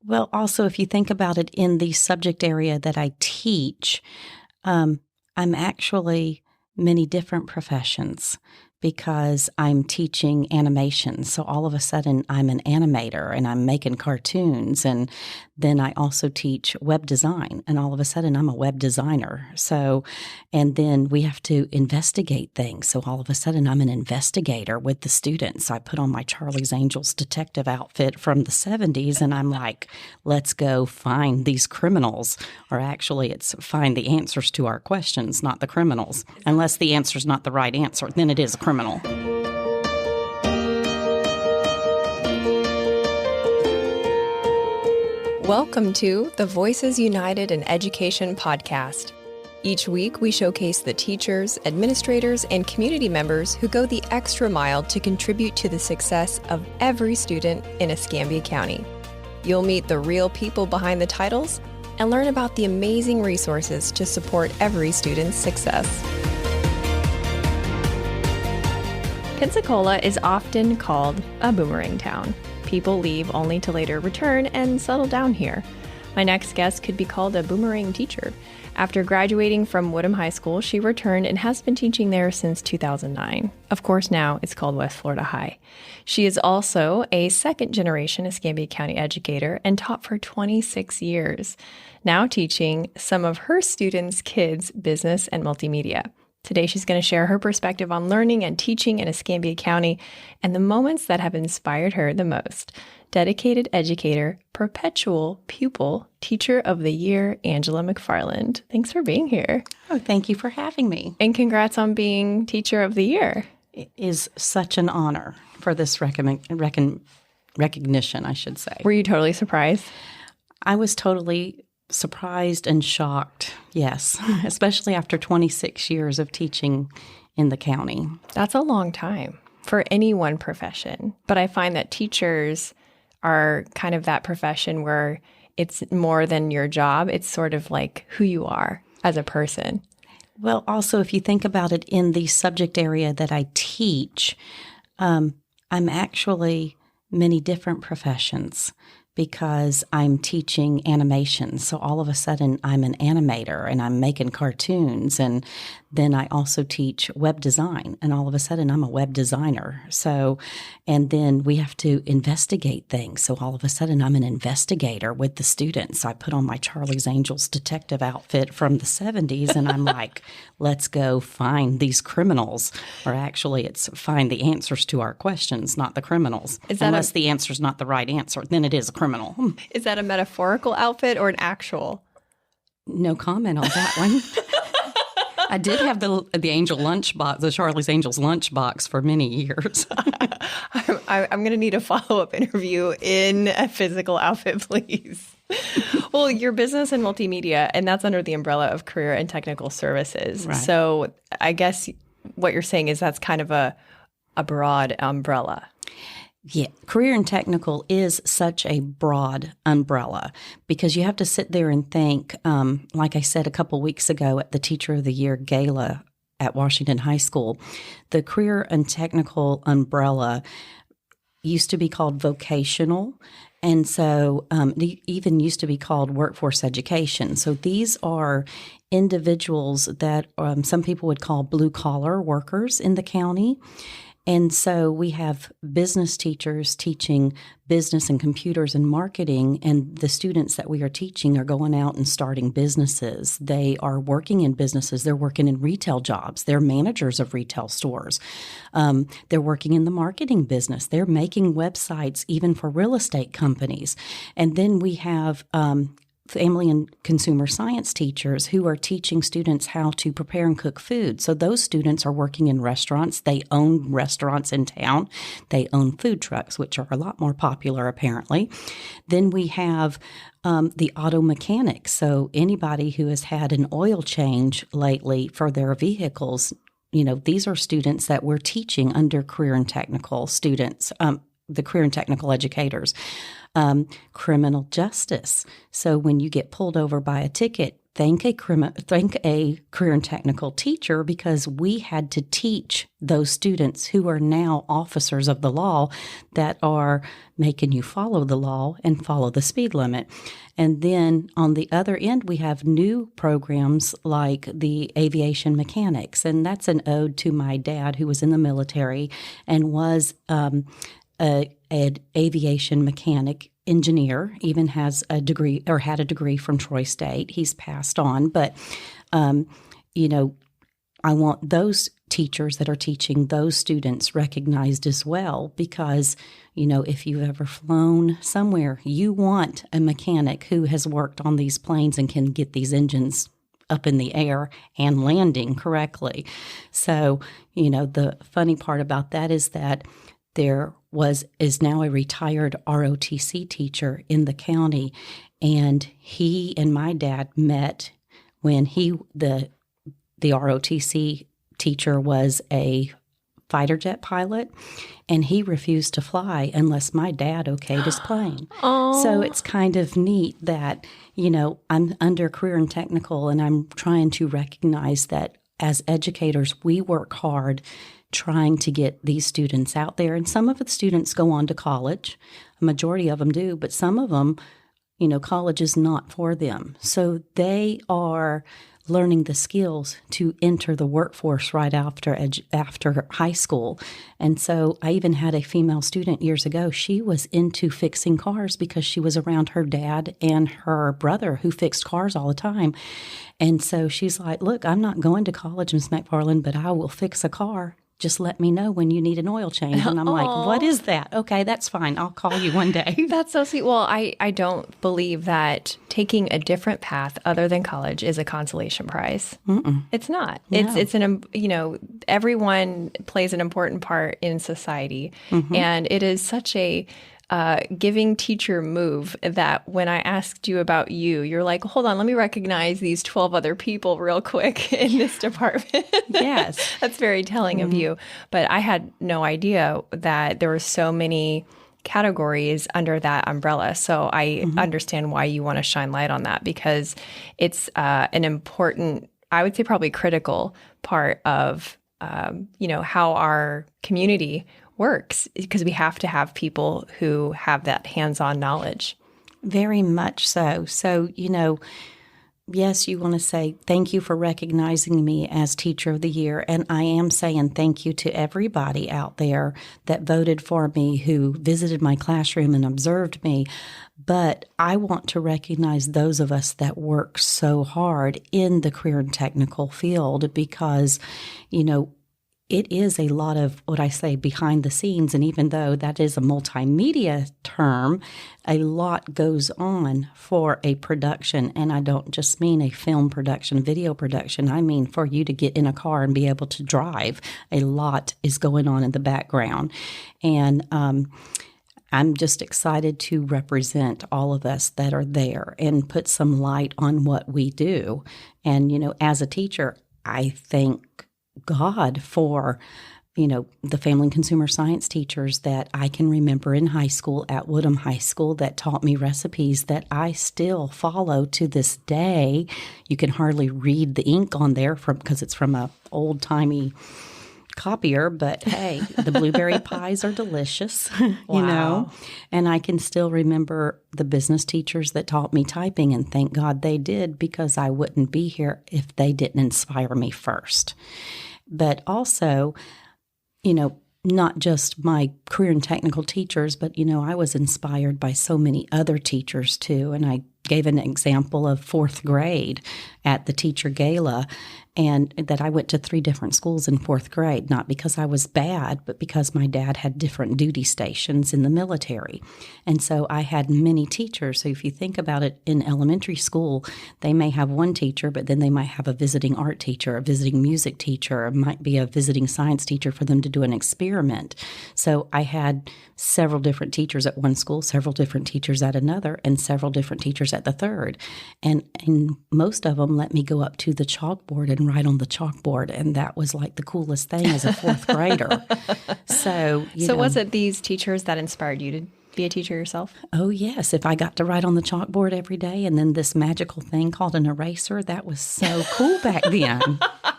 Well, also, if you think about it in the subject area that I teach, I'm actually many different professions because I'm teaching animation. So all of a sudden, I'm an animator and I'm making cartoons. And then I also teach web design. And all of a sudden, I'm a web designer. So, and then we have to investigate things. So all of a sudden, I'm an investigator with the students. I put on my Charlie's Angels detective outfit from the 70s and I'm like, let's go find these criminals. Or actually, it's find the answers to our questions, not the criminals. Unless the answer's not the right answer, then it is a criminal. Welcome to the Voices United in Education podcast. Each week, we showcase the teachers, administrators, and community members who go the extra mile to contribute to the success of every student in Escambia County. You'll meet the real people behind the titles and learn about the amazing resources to support every student's success. Pensacola is often called a boomerang town. People leave only to later return and settle down here. My next guest could be called a boomerang teacher. After graduating from Woodham High School, she returned and has been teaching there since 2009. Of course, now it's called West Florida High. She is also a second-generation Escambia County educator and taught for 26 years, now teaching some of her students' kids business and multimedia. Today, she's going to share her perspective on learning and teaching in Escambia County and the moments that have inspired her the most. Dedicated educator, perpetual pupil, Teacher of the Year, Angela McFarland. Thanks for being here. Oh, thank you for having me. And congrats on being Teacher of the Year. It is such an honor for this recognition, I should say. Were you totally surprised? I was totally surprised and shocked, yes, especially after 26 years of teaching in the county. That's a long time for any one profession. But I find that teachers are kind of that profession where it's more than your job. It's sort of like who you are as a person. Well, also, if you think about it in the subject area that I teach, I'm actually many different professions because I'm teaching animation. So all of a sudden, I'm an animator and I'm making cartoons. And then I also teach web design. And all of a sudden, I'm a web designer. So, and then we have to investigate things. So all of a sudden, I'm an investigator with the students. I put on my Charlie's Angels detective outfit from the 70s. And I'm like, let's go find these criminals. Or actually, it's find the answers to our questions, not the criminals. Unless the answer's not the right answer, then it is a criminal. Is that a metaphorical outfit or an actual? No comment on that one. I did have the Angel lunchbox, the Charlie's Angels lunchbox for many years. I'm going to need a follow-up interview in a physical outfit, please. Well, your business and multimedia, and that's under the umbrella of career and technical services. Right. So I guess what you're saying is that's kind of a broad umbrella. Yeah, career and technical is such a broad umbrella because you have to sit there and think, like I said a couple weeks ago at the Teacher of the Year Gala at Washington High School, the career and technical umbrella used to be called vocational, and so it even used to be called workforce education. So these are individuals that some people would call blue-collar workers in the county. And so we have business teachers teaching business and computers and marketing, and the students that we are teaching are going out and starting businesses. They are working in businesses. They're working in retail jobs. They're managers of retail stores. They're working in the marketing business. They're making websites even for real estate companies. And then we have family and consumer science teachers who are teaching students how to prepare and cook food. So those students are working in restaurants. They own restaurants in town. They own food trucks, which are a lot more popular apparently. Then we have the auto mechanics. So anybody who has had an oil change lately for their vehicles, these are students that we're teaching under career and technical students, the career and technical educators. Criminal justice. So when you get pulled over by a ticket, thank a career and technical teacher, because we had to teach those students who are now officers of the law that are making you follow the law and follow the speed limit. And then on the other end, we have new programs like the aviation mechanics. And that's an ode to my dad, who was in the military and was an aviation mechanic engineer, even has a degree or had a degree from Troy State. He's passed on. But, I want those teachers that are teaching those students recognized as well, because, if you've ever flown somewhere, you want a mechanic who has worked on these planes and can get these engines up in the air and landing correctly. So, the funny part about that is that there is now a retired ROTC teacher in the county, and he and my dad met when the ROTC teacher was a fighter jet pilot, and he refused to fly unless my dad okayed his plane. So it's kind of neat that, I'm under career and technical, and I'm trying to recognize that as educators, we work hard trying to get these students out there. And some of the students go on to college. A majority of them do, but some of them, college is not for them. So they are learning the skills to enter the workforce right after high school. And so I even had a female student years ago. She was into fixing cars because she was around her dad and her brother who fixed cars all the time. And so she's like, look, I'm not going to college, Miss McFarland, but I will fix a car. Just let me know when you need an oil change. And I'm like, what is that? Okay, that's fine. I'll call you one day. That's so sweet. Well, I don't believe that taking a different path other than college is a consolation prize. Mm-mm. It's not. No. It's everyone plays an important part in society. Mm-hmm. And it is such a giving teacher move that when I asked you about you're like, hold on, let me recognize these 12 other people real quick in this department. Yes. That's very telling of you. But I had no idea that there were so many categories under that umbrella. So I understand why you want to shine light on that, because it's an important, I would say probably critical part of, how our community works, because we have to have people who have that hands-on knowledge. Very much so. So, yes, you want to say thank you for recognizing me as Teacher of the Year. And I am saying thank you to everybody out there that voted for me, who visited my classroom and observed me. But I want to recognize those of us that work so hard in the career and technical field, because, it is a lot of what I say behind the scenes. And even though that is a multimedia term, a lot goes on for a production. And I don't just mean a film production, video production. I mean for you to get in a car and be able to drive. A lot is going on in the background. And I'm just excited to represent all of us that are there and put some light on what we do. And, as a teacher, I thank God for, the family and consumer science teachers that I can remember in high school at Woodham High School that taught me recipes that I still follow to this day. You can hardly read the ink on there because it's from a old-timey copier, but hey, the blueberry pies are delicious, Wow. And I can still remember the business teachers that taught me typing, and thank God they did, because I wouldn't be here if they didn't inspire me first. But also, not just my career and technical teachers, but, I was inspired by so many other teachers too. And I gave an example of fourth grade at the teacher gala, and that I went to 3 different schools in fourth grade, not because I was bad, but because my dad had different duty stations in the military. And so I had many teachers. So if you think about it, in elementary school, they may have one teacher, but then they might have a visiting art teacher, a visiting music teacher, it might be a visiting science teacher for them to do an experiment. So I had several different teachers at one school, several different teachers at another, and several different teachers at the third. And most of them let me go up to the chalkboard and write on the chalkboard. And that was like the coolest thing as a fourth grader. So was it these teachers that inspired you be a teacher yourself? Oh, yes. If I got to write on the chalkboard every day and then this magical thing called an eraser, that was so cool back then.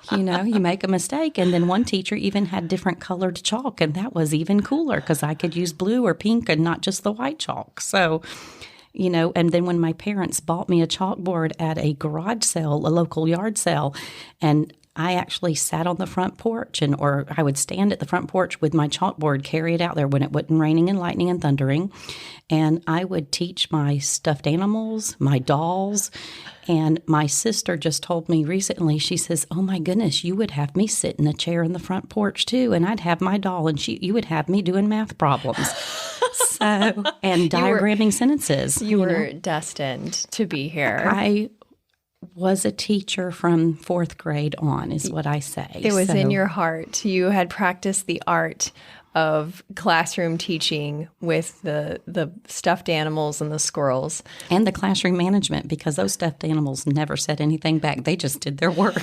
You make a mistake, and then one teacher even had different colored chalk, and that was even cooler because I could use blue or pink and not just the white chalk. So, and then when my parents bought me a chalkboard at a garage sale, a local yard sale, and I actually sat on the front porch or I would stand at the front porch with my chalkboard, carry it out there when it wasn't raining and lightning and thundering. And I would teach my stuffed animals, my dolls. And my sister just told me recently, she says, oh my goodness, you would have me sit in a chair in the front porch too. And I'd have my doll and you would have me doing math problems. And diagramming sentences. You were destined to be here. I was a teacher from fourth grade on, is what I say. It was in your heart. You had practiced the art of classroom teaching with the stuffed animals and the squirrels. And the classroom management, because those stuffed animals never said anything back. They just did their work.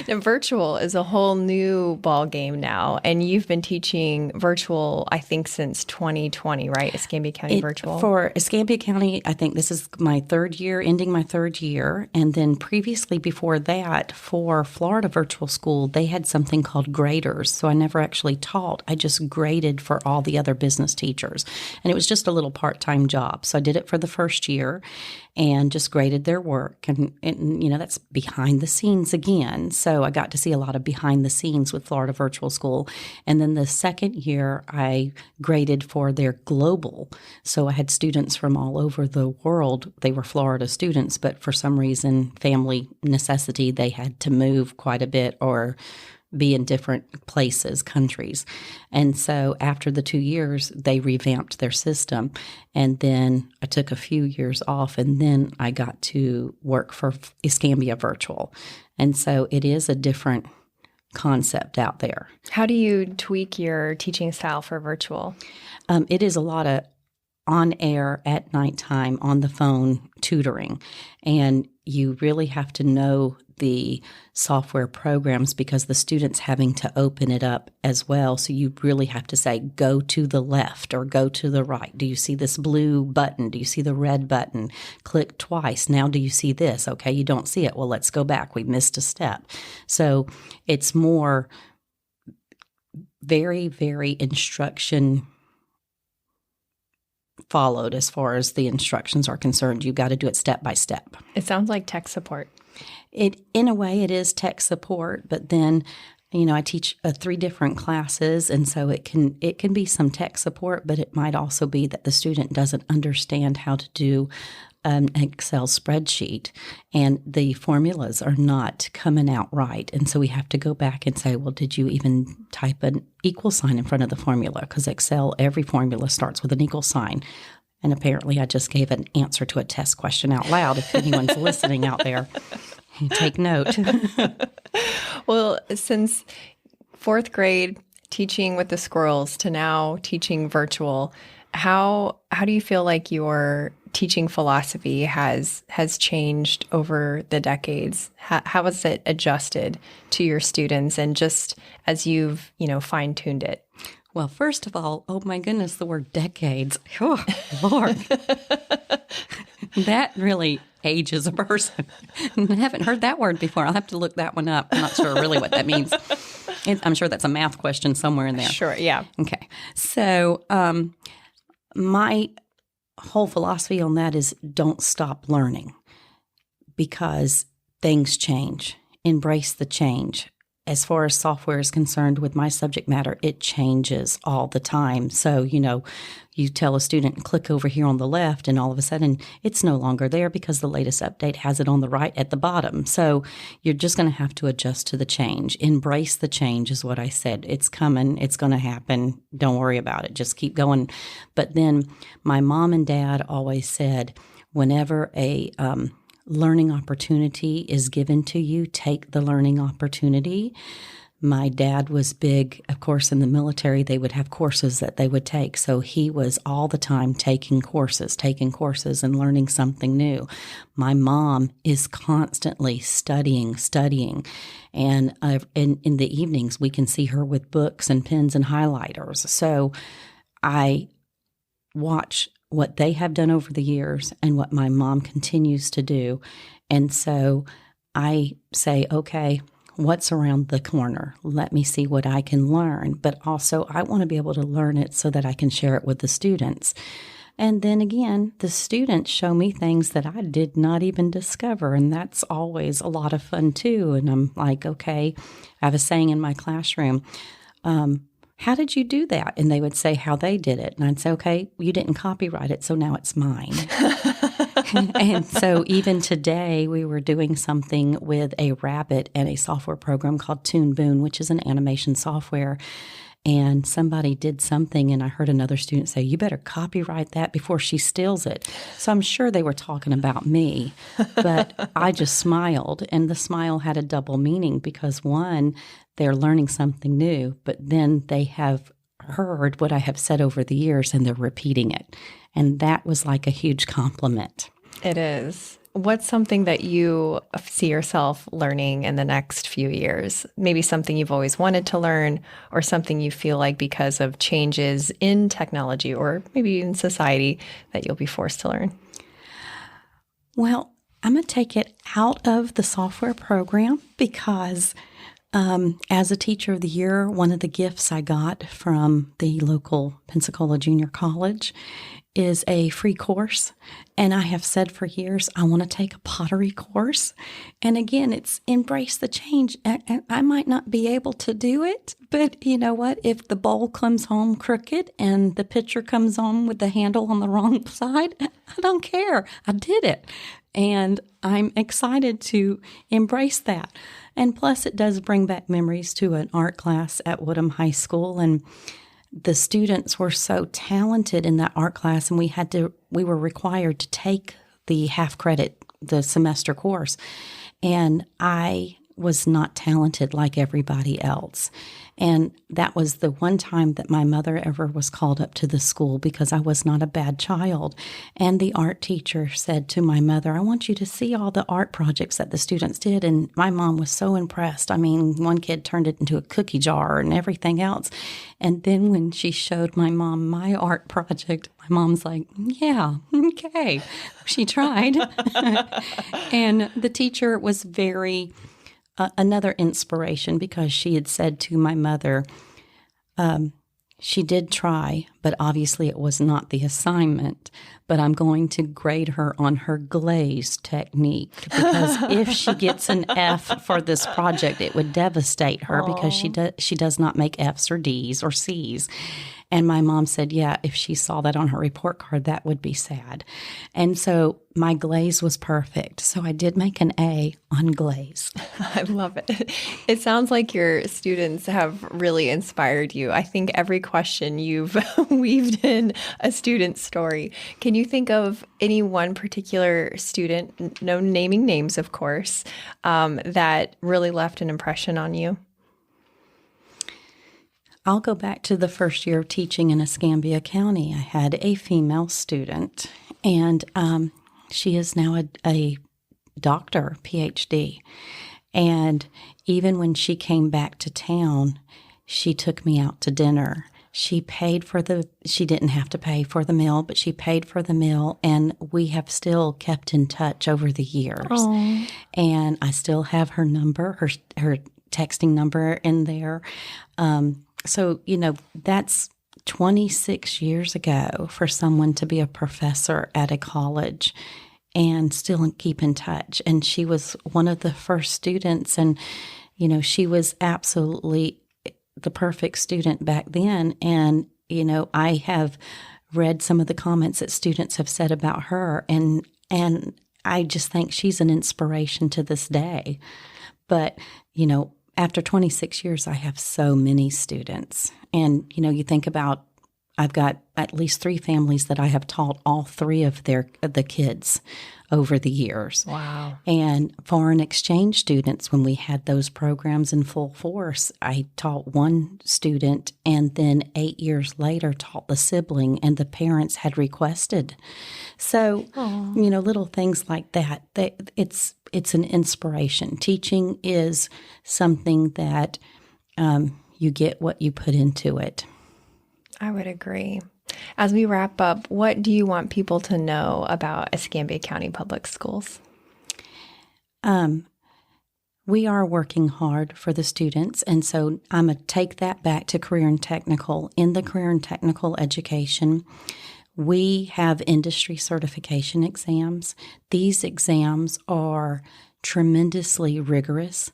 Now, virtual is a whole new ball game now, and you've been teaching virtual, I think, since 2020, right? Escambia County virtual. For Escambia County, I think this is my third year, ending my third year, and then previously before that, for Florida Virtual School, they had something called graders, so I never actually taught. I just graded for all the other business teachers, and it was just a little part-time job. So I did it for the first year and just graded their work, and that's behind the scenes again. So I got to see a lot of behind the scenes with Florida Virtual School. And then the second year, I graded for their global. So I had students from all over the world. They were Florida students, but for some reason, family necessity, they had to move quite a bit or be in different places, countries. And so after the 2 years, they revamped their system. And then I took a few years off, and then I got to work for Escambia Virtual. And so it is a different concept out there. How do you tweak your teaching style for virtual? It is a lot of on air at nighttime, on the phone tutoring. And you really have to know the software programs because the student's having to open it up as well. So you really have to say, go to the left or go to the right. Do you see this blue button? Do you see the red button? Click twice. Now do you see this? Okay, you don't see it. Well, let's go back. We missed a step. So it's more very, very instruction followed as far as the instructions are concerned. You've got to do it step by step. It sounds like tech support. In a way, it is tech support, but then, I teach 3 different classes, and so it can be some tech support, but it might also be that the student doesn't understand how to do an Excel spreadsheet, and the formulas are not coming out right, and so we have to go back and say, well, did you even type an equal sign in front of the formula? Because Excel, every formula starts with an equal sign. And apparently I just gave an answer to a test question out loud. If anyone's listening out there, take note. Well, since 4th grade, teaching with the squirrels to now teaching virtual, how do you feel like your teaching philosophy has changed over the decades? How has it adjusted to your students and just as you've, fine-tuned it? Well, first of all, oh my goodness, the word decades. Oh, Lord. That really ages a person. I haven't heard that word before. I'll have to look that one up. I'm not sure really what that means. I'm sure that's a math question somewhere in there. Sure, yeah. Okay. So my whole philosophy on that is don't stop learning because things change. Embrace the change. As far as software is concerned with my subject matter, it changes all the time. So, you tell a student, click over here on the left, and all of a sudden it's no longer there because the latest update has it on the right at the bottom. So you're just going to have to adjust to the change. Embrace the change is what I said. It's coming. It's going to happen. Don't worry about it. Just keep going. But then my mom and dad always said, whenever a learning opportunity is given to you, take the learning opportunity. My dad was big, of course, in the military. They would have courses that they would take. So he was all the time taking courses and learning something new. My mom is constantly studying. And in the evenings, we can see her with books and pens and highlighters. So I watch what they have done over the years and what my mom continues to do. And so I say, okay, what's around the corner? Let me see what I can learn. But also, I want to be able to learn it so that I can share it with the students. And then again, the students show me things that I did not even discover. And that's always a lot of fun too. And I'm like, okay, I have a saying in my classroom, how did you do that? And they would say how they did it. And I'd say, okay, you didn't copyright it, so now it's mine. And so even today, we were doing something with a rabbit and a software program called Toon Boon, which is an animation software. And somebody did something, and I heard another student say, you better copyright that before she steals it. So I'm sure they were talking about me, but I just smiled, and the smile had a double meaning because, one, they're learning something new, but then they have heard what I have said over the years, and they're repeating it. And that was like a huge compliment. It is. What's something that you see yourself learning in the next few years? Maybe something you've always wanted to learn, or something you feel like because of changes in technology or maybe in society that you'll be forced to learn? Well, I'm going to take it out of the software program because as a teacher of the year, one of the gifts I got from the local Pensacola Junior College is a free course. And I have said for years, I want to take a pottery course. And again, it's embrace the change. And I might not be able to do it, but you know what? If the bowl comes home crooked and the pitcher comes home with the handle on the wrong side, I don't care. I did it. And I'm excited to embrace that. And plus, it does bring back memories to an art class at Woodham High School. And the students were so talented in that art class, and we were required to take the half credit, the semester course. And I was not talented like everybody else. And that was the one time that my mother ever was called up to the school because I was not a bad child. And the art teacher said to my mother, I want you to see all the art projects that the students did. And my mom was so impressed. I mean, one kid turned it into a cookie jar and everything else. And then when she showed my mom my art project, my mom's like, yeah, okay. She tried. And the teacher was very another inspiration because she had said to my mother, she did try, but obviously it was not the assignment, but I'm going to grade her on her glaze technique because if she gets an F for this project, it would devastate her because she does not make Fs or Ds or Cs. And my mom said, yeah, if she saw that on her report card, that would be sad. And so my glaze was perfect. So I did make an A on glaze. I love it. It sounds like your students have really inspired you. I think every question you've weaved in a student's story. Can you think of any one particular student, no naming names, of course, that really left an impression on you? I'll go back to the first year of teaching in Escambia County. I had a female student, and she is now a doctor, PhD. And even when she came back to town, she took me out to dinner. She didn't have to pay for the meal, but she paid for the meal, and we have still kept in touch over the years. Aww. And I still have her number, her texting number in there. So, that's 26 years ago for someone to be a professor at a college and still keep in touch. And she was one of the first students, and, she was absolutely the perfect student back then. And, I have read some of the comments that students have said about her, and I just think she's an inspiration to this day. But, after 26 years, I have so many students. And, you think about, I've got at least 3 families that I have taught all 3 of the kids over the years. Wow. And foreign exchange students, when we had those programs in full force, I taught one student, and then 8 years later taught the sibling, and the parents had requested. So, little things like that, it's an inspiration. Teaching is something that you get what you put into it. I would agree. As we wrap up, what do you want people to know about Escambia County Public Schools? We are working hard for the students, and so I'm going to take that back to career and technical. In the career and technical education, we have industry certification exams. These exams are tremendously rigorous.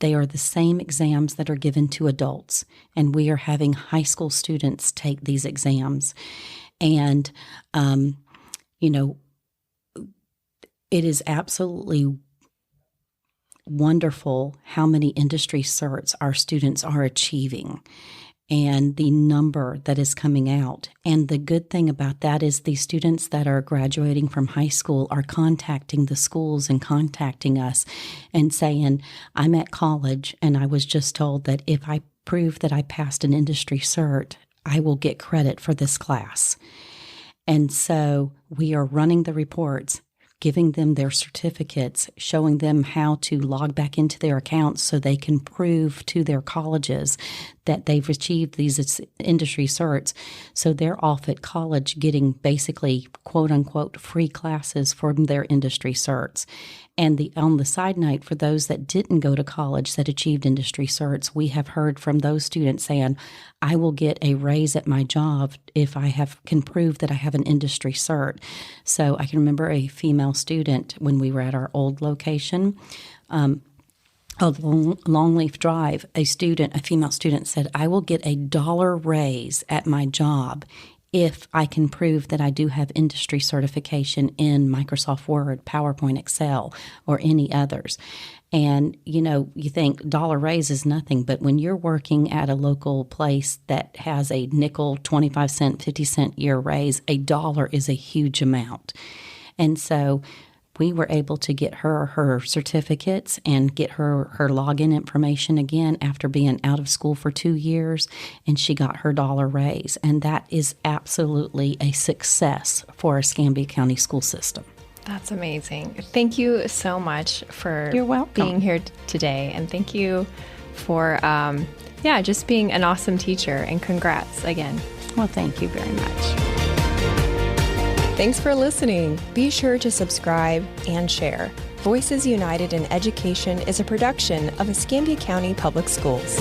They are the same exams that are given to adults, and we are having high school students take these exams. And, it is absolutely wonderful how many industry certs our students are achieving and the number that is coming out. And the good thing about that is the students that are graduating from high school are contacting the schools and contacting us and saying, I'm at college and I was just told that if I prove that I passed an industry cert, I will get credit for this class. And so we are running the reports, giving them their certificates, showing them how to log back into their accounts so they can prove to their colleges that they've achieved these industry certs. So they're off at college getting basically, quote unquote, free classes from their industry certs. And on the side note, for those that didn't go to college that achieved industry certs, we have heard from those students saying, I will get a raise at my job if I can prove that I have an industry cert. So I can remember a female student when we were at our old location, Longleaf Drive, a female student said, I will get $1 raise at my job if I can prove that I do have industry certification in Microsoft Word, PowerPoint, Excel, or any others. And, you think dollar raise is nothing, but when you're working at a local place that has a nickel, 25 cent, 50 cent year raise, $1 is a huge amount. And so we were able to get her certificates and get her login information again after being out of school for 2 years, and she got her $1 raise. And that is absolutely a success for Escambia County school system. That's amazing. Thank you so much for You're welcome. Being here today. And thank you for, just being an awesome teacher. And congrats again. Well, thank you very much. Thanks for listening. Be sure to subscribe and share. Voices United in Education is a production of Escambia County Public Schools.